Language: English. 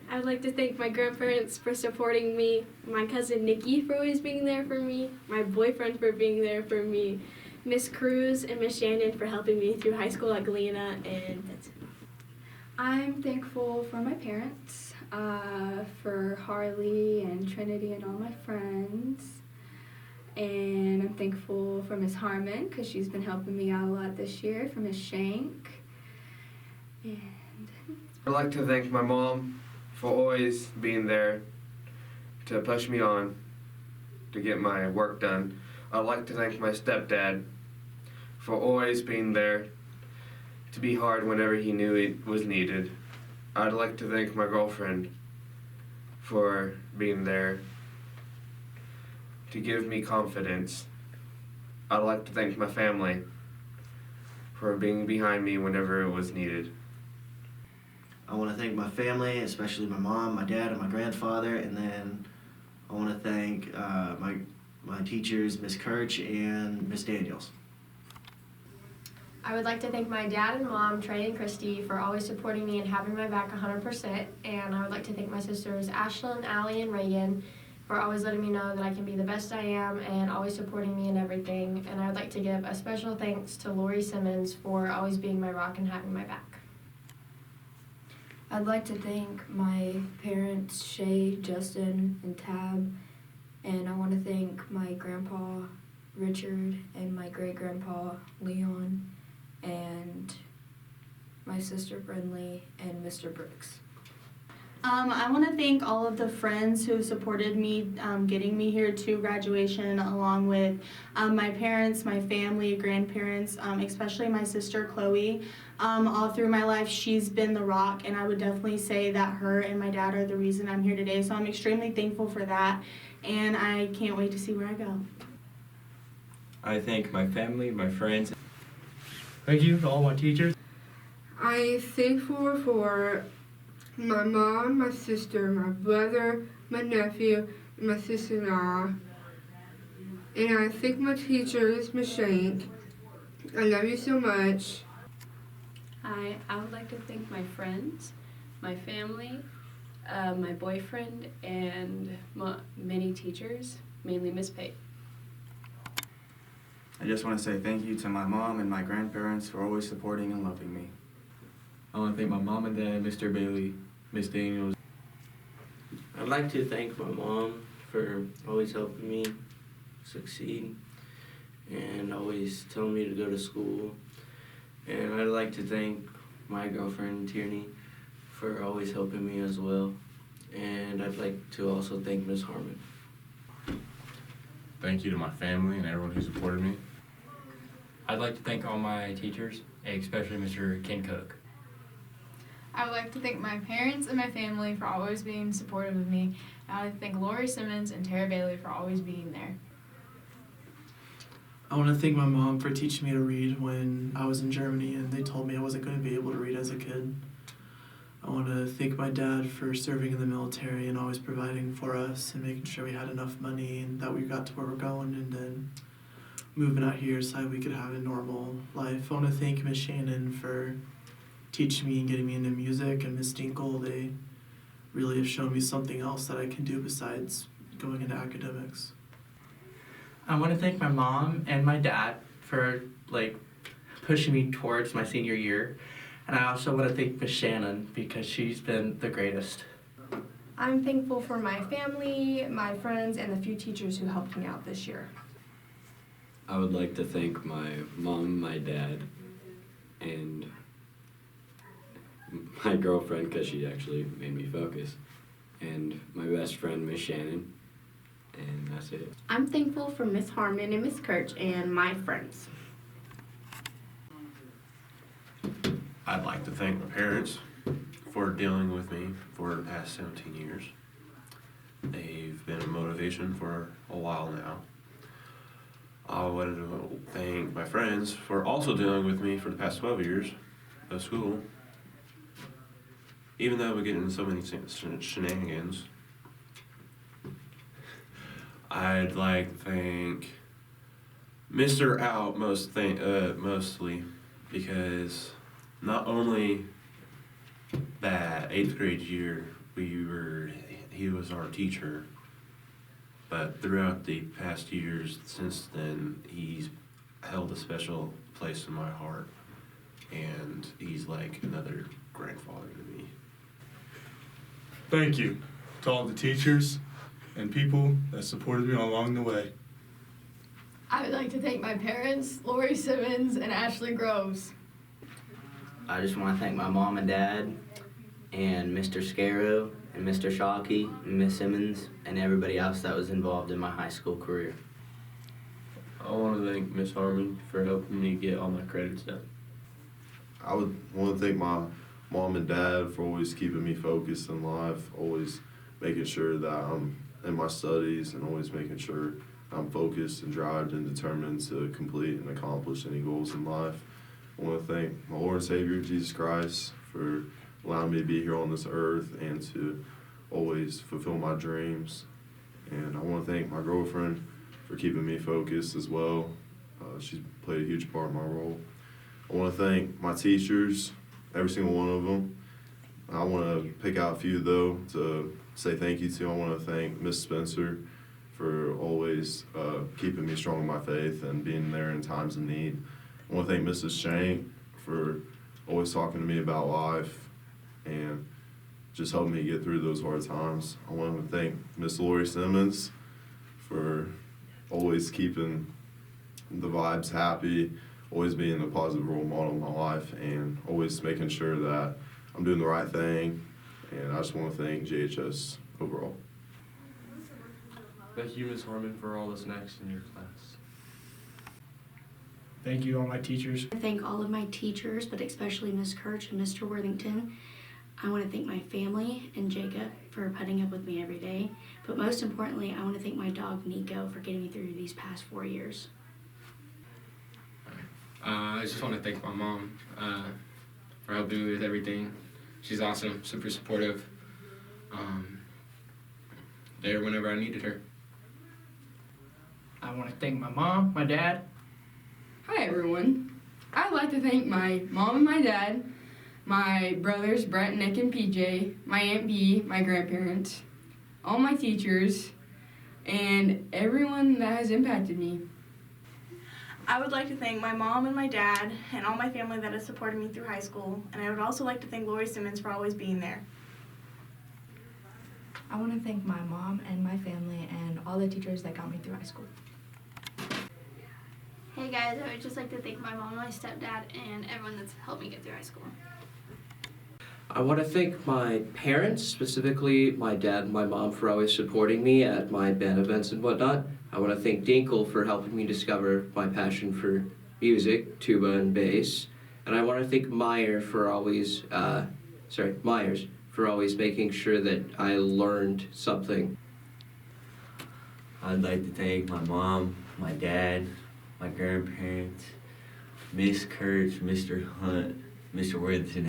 I would like to thank my grandparents for supporting me, my cousin Nikki for always being there for me, my boyfriend for being there for me, Miss Cruz and Miss Shannon for helping me through high school at Galena, and that's it. I'm thankful for my parents, for Harley and Trinity and all my friends. And I'm thankful for Miss Harmon because she's been helping me out a lot this year, for Miss Shank. And I'd like to thank my mom for always being there to push me on to get my work done. I'd like to thank my stepdad for always being there to be hard whenever he knew it was needed. I'd like to thank my girlfriend for being there to give me confidence. I'd like to thank my family for being behind me whenever it was needed. I want to thank my family, especially my mom, my dad, and my grandfather, and then I want to thank my teachers, Miss Kirch and Miss Daniels. I would like to thank my dad and mom, Trey and Christy, for always supporting me and having my back 100%. And I would like to thank my sisters, Ashlyn, Allie, and Reagan, for always letting me know that I can be the best I am and always supporting me in everything. And I would like to give a special thanks to Lori Simmons for always being my rock and having my back. I'd like to thank my parents, Shay, Justin, and Tab. And I want to thank my grandpa, Richard, and my great-grandpa, Leon, and my sister, Brinley, and Mr. Brooks. I want to thank all of the friends who supported me getting me here to graduation, along with my parents, my family, grandparents, especially my sister Chloe. All through my life, she's been the rock, and I would definitely say that her and my dad are the reason I'm here today. So I'm extremely thankful for that, and I can't wait to see where I go. I thank my family, my friends. Thank you to all my teachers. I'm thankful for my mom, my sister, my brother, my nephew, and my sister-in-law. And I thank my teachers, Miss Shank. I love you so much. I would like to thank my friends, my family, my boyfriend, and many teachers, mainly Miss Pate. I just want to say thank you to my mom and my grandparents for always supporting and loving me. I want to thank my mom and dad, Mr. Bailey, Miss Daniels. I'd like to thank my mom for always helping me succeed and always telling me to go to school. And I'd like to thank my girlfriend, Tierney, for always helping me as well. And I'd like to also thank Miss Harmon. Thank you to my family and everyone who supported me. I'd like to thank all my teachers, especially Mr. Ken Cook. I would like to thank my parents and my family for always being supportive of me. I would like to thank Lori Simmons and Tara Bailey for always being there. I want to thank my mom for teaching me to read when I was in Germany and they told me I wasn't going to be able to read as a kid. I want to thank my dad for serving in the military and always providing for us and making sure we had enough money and that we got to where we're going, and then moving out here so that we could have a normal life. I want to thank Miss Shannon for teaching me and getting me into music, and Miss Dinkle. They really have shown me something else that I can do besides going into academics. I want to thank my mom and my dad for pushing me towards my senior year. And I also want to thank Miss Shannon because she's been the greatest. I'm thankful for my family, my friends, and the few teachers who helped me out this year. I would like to thank my mom, my dad, and my girlfriend because she actually made me focus, and my best friend, Miss Shannon, and that's it. I'm thankful for Miss Harmon and Miss Kirch and my friends. I'd like to thank my parents for dealing with me for the past 17 years. They've been a motivation for a while now. I wanted to thank my friends for also dealing with me for the past 12 years of school. Even though we get into so many shenanigans. I'd like to thank Mr. Out mostly because not only that 8th grade year he was our teacher, but throughout the past years since then, he's held a special place in my heart, and he's like another grandfather to me. Thank you to all the teachers and people that supported me along the way. I would like to thank my parents, Lori Simmons and Ashley Groves. I just want to thank my mom and dad, and Mr. Scarrow, and Mr. Shockey, and Miss Simmons, and everybody else that was involved in my high school career. I want to thank Miss Harmon for helping me get all my credits done. I would want to thank my mom and dad for always keeping me focused in life, always making sure that I'm in my studies and always making sure I'm focused and driven and determined to complete and accomplish any goals in life. I want to thank my Lord and Savior, Jesus Christ, for allowing me to be here on this earth and to always fulfill my dreams. And I want to thank my girlfriend for keeping me focused as well. She's played a huge part in my role. I want to thank my teachers, every single one of them. I want to pick out a few, though, to say thank you to. I want to thank Miss Spencer for always keeping me strong in my faith and being there in times of need. I want to thank Mrs. Shank for always talking to me about life and just helping me get through those hard times. I want to thank Miss Lori Simmons for always keeping the vibes happy, always being a positive role model in my life, and always making sure that I'm doing the right thing. And I just want to thank JHS overall. Thank you, Ms. Harmon, for all the snacks in your class. Thank you to all my teachers. I thank all of my teachers, but especially Ms. Kirch and Mr. Worthington. I want to thank my family and Jacob for putting up with me every day. But most importantly, I want to thank my dog, Nico, for getting me through these past 4 years. I just want to thank my mom for helping me with everything. She's awesome, super supportive. There whenever I needed her. I want to thank my mom, my dad. Hi everyone. I'd like to thank my mom and my dad, my brothers Brett, Nick, and PJ, my Aunt B, my grandparents, all my teachers, and everyone that has impacted me. I would like to thank my mom and my dad and all my family that has supported me through high school. And I would also like to thank Lori Simmons for always being there. I want to thank my mom and my family and all the teachers that got me through high school. Hey guys, I would just like to thank my mom, my stepdad, and everyone that's helped me get through high school. I want to thank my parents, specifically my dad and my mom, for always supporting me at my band events and whatnot. I want to thank Dinkle for helping me discover my passion for music, tuba and bass. And I want to thank Myers for always making sure that I learned something. I'd like to thank my mom, my dad, my grandparents, Miss Kurtz, Mr. Hunt, Mr. Worthington,